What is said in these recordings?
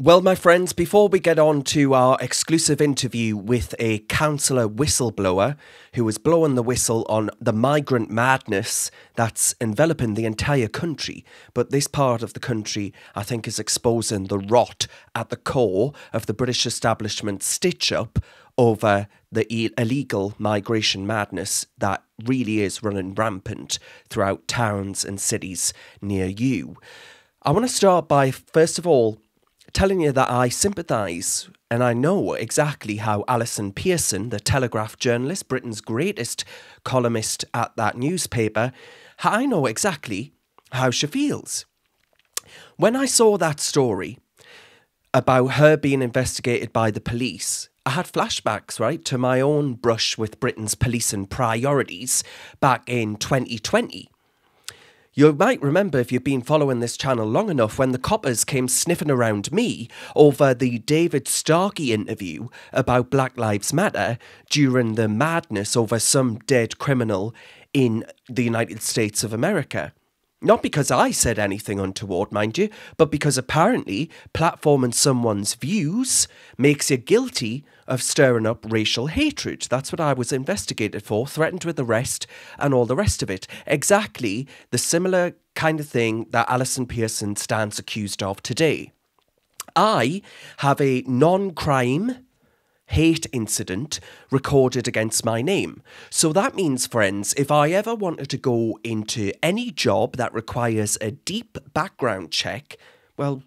Well, my friends, before we get on to our exclusive interview with a councillor whistleblower who was blowing the whistle on the migrant madness that's enveloping the entire country, but this part of the country, I think, is exposing the rot at the core of the British establishment's stitch-up over the illegal migration madness that really is running rampant throughout towns and cities near you. I want to start by, first of all, telling you that I sympathise and I know exactly how Alison Pearson, the Telegraph journalist, Britain's greatest columnist at that newspaper, I know exactly how she feels. When I saw that story about her being investigated by the police, I had flashbacks, right, to my own brush with Britain's policing priorities back in 2020. You might remember, if you've been following this channel long enough, when the coppers came sniffing around me over the David Starkey interview about Black Lives Matter during the madness over some dead criminal in the United States of America. Not because I said anything untoward, mind you, but because apparently platforming someone's views makes you guilty of stirring up racial hatred. That's what I was investigated for, threatened with arrest and all the rest of it. Exactly the similar kind of thing that Alison Pearson stands accused of today. I have a non-crime hate incident recorded against my name. So that means, friends, if I ever wanted to go into any job that requires a deep background check, well,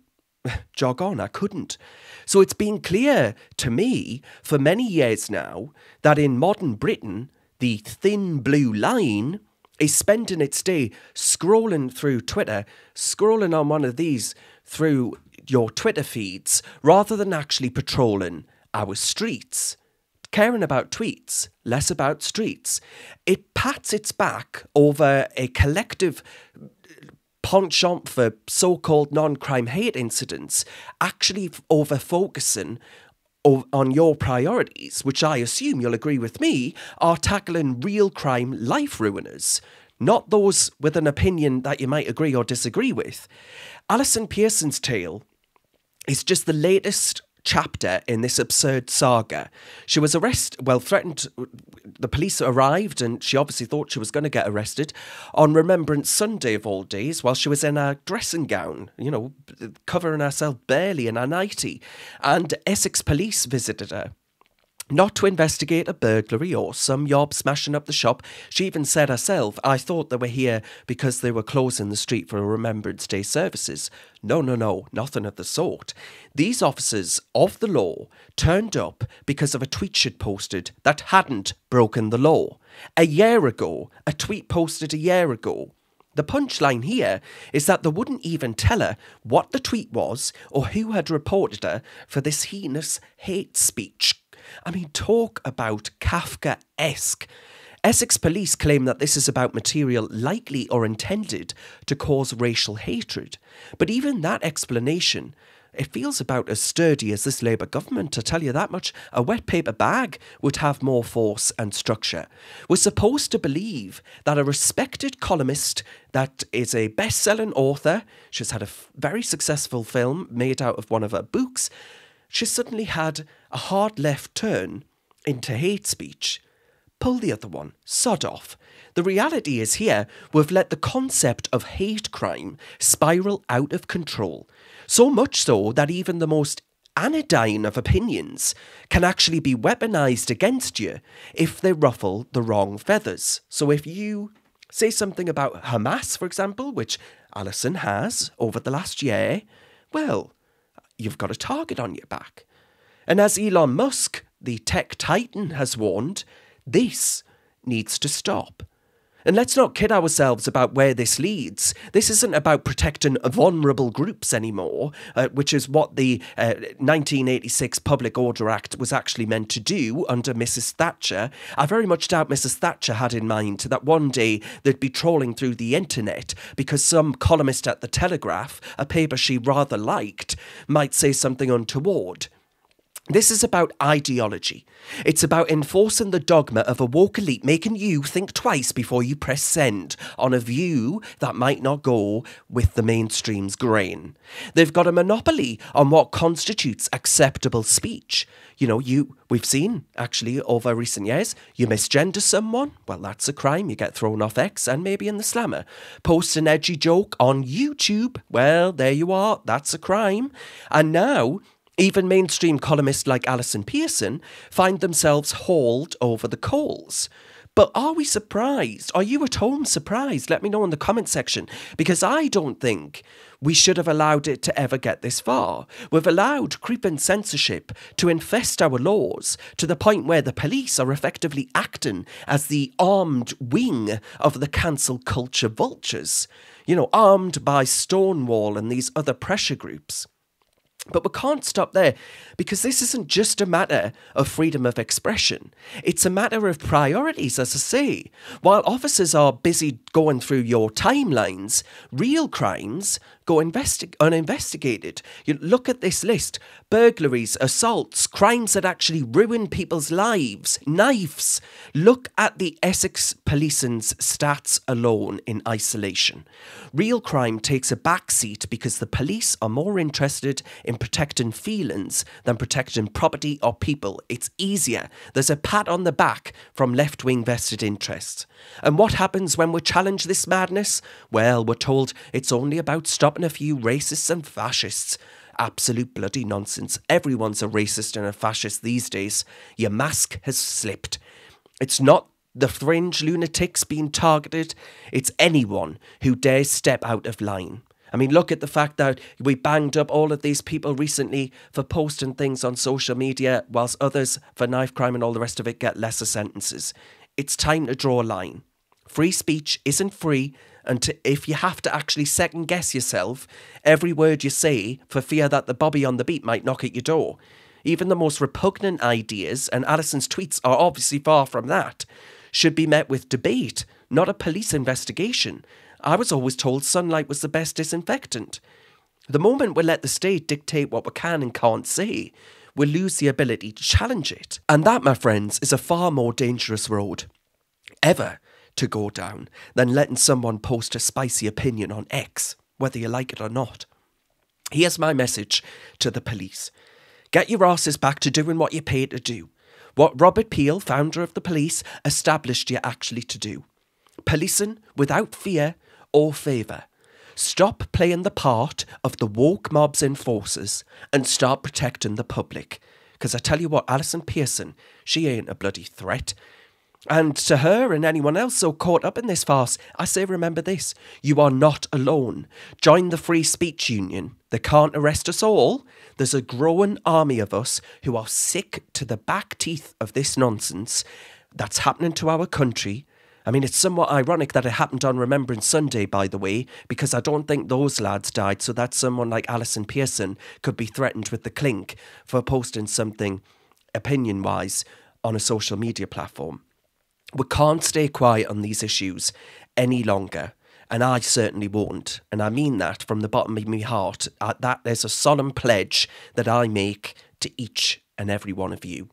jog on, I couldn't. So it's been clear to me for many years now that in modern Britain, the thin blue line is spending its day scrolling through Twitter, scrolling on one of these through your Twitter feeds, rather than actually patrolling our streets, caring about tweets, less about streets. It pats its back over a collective penchant for so-called non-crime hate incidents, actually over-focusing on your priorities, which I assume you'll agree with me, are tackling real crime life ruiners, not those with an opinion that you might agree or disagree with. Alison Pearson's tale is just the latest chapter in this absurd saga. She was threatened. The police arrived and she obviously thought she was going to get arrested on Remembrance Sunday of all days while she was in a dressing gown, covering herself barely in a nightie. And Essex police visited her. Not to investigate a burglary or some yob smashing up the shop. She even said herself, I thought they were here because they were closing the street for Remembrance Day services. No, nothing of the sort. These officers of the law turned up because of a tweet she'd posted that hadn't broken the law. A year ago, a tweet posted a year ago. The punchline here is that they wouldn't even tell her what the tweet was or who had reported her for this heinous hate speech. I mean, talk about Kafka-esque. Essex police claim that this is about material likely or intended to cause racial hatred. But even that explanation, it feels about as sturdy as this Labour government, to tell you that much. A wet paper bag would have more force and structure. We're supposed to believe that a respected columnist that is a best-selling author, she's had a very successful film made out of one of her books, she suddenly had a hard left turn into hate speech. Pull the other one. Sod off. The reality is here, we've let the concept of hate crime spiral out of control. So much so that even the most anodyne of opinions can actually be weaponised against you if they ruffle the wrong feathers. So if you say something about Hamas, for example, which Alison has over the last year, well, you've got a target on your back. And as Elon Musk, the tech titan, has warned, this needs to stop. And let's not kid ourselves about where this leads. This isn't about protecting vulnerable groups anymore, which is what the 1986 Public Order Act was actually meant to do under Mrs. Thatcher. I very much doubt Mrs. Thatcher had in mind that one day they'd be trawling through the internet because some columnist at the Telegraph, a paper she rather liked, might say something untoward. This is about ideology. It's about enforcing the dogma of a woke elite, making you think twice before you press send on a view that might not go with the mainstream's grain. They've got a monopoly on what constitutes acceptable speech. We've seen, actually, over recent years, you misgender someone, well, that's a crime. You get thrown off X and maybe in the slammer. Post an edgy joke on YouTube, well, there you are, that's a crime. And now, even mainstream columnists like Alison Pearson find themselves hauled over the coals. But are we surprised? Are you at home surprised? Let me know in the comment section, because I don't think we should have allowed it to ever get this far. We've allowed creeping censorship to infest our laws to the point where the police are effectively acting as the armed wing of the cancel culture vultures, armed by Stonewall and these other pressure groups. But we can't stop there, because this isn't just a matter of freedom of expression. It's a matter of priorities, as I say. While officers are busy going through your timelines, real crimes go uninvestigated. You look at this list: burglaries, assaults, crimes that actually ruin people's lives, knives. Look at the Essex Policing's stats alone in isolation. Real crime takes a backseat because the police are more interested in protecting feelings than protecting property or people. It's easier. There's a pat on the back from left-wing vested interests. And what happens when we challenge this madness? Well, we're told it's only about stopping a few racists and fascists. Absolute bloody nonsense. Everyone's a racist and a fascist these days. Your mask has slipped. It's not the fringe lunatics being targeted. It's anyone who dares step out of line. I mean, look at the fact that we banged up all of these people recently for posting things on social media, whilst others for knife crime and all the rest of it get lesser sentences. It's time to draw a line. Free speech isn't free, and if you have to actually second guess yourself every word you say for fear that the bobby on the beat might knock at your door. Even the most repugnant ideas, and Alison's tweets are obviously far from that, should be met with debate, not a police investigation. I was always told sunlight was the best disinfectant. The moment we let the state dictate what we can and can't say, we lose the ability to challenge it. And that, my friends, is a far more dangerous road ever to go down than letting someone post a spicy opinion on X, whether you like it or not. Here's my message to the police. Get your asses back to doing what you're paid to do. What Robert Peel, founder of the police, established you actually to do. Policing without fear or favour. Stop playing the part of the woke mob's enforcers and start protecting the public. Because I tell you what, Alison Pearson, she ain't a bloody threat. And to her and anyone else so caught up in this farce, I say remember this: you are not alone. Join the Free Speech Union. They can't arrest us all. There's a growing army of us who are sick to the back teeth of this nonsense that's happening to our country. I mean, it's somewhat ironic that it happened on Remembrance Sunday, by the way, because I don't think those lads died, so that someone like Alison Pearson could be threatened with the clink for posting something opinion-wise on a social media platform. We can't stay quiet on these issues any longer, and I certainly won't. And I mean that from the bottom of my heart. That there's a solemn pledge that I make to each and every one of you.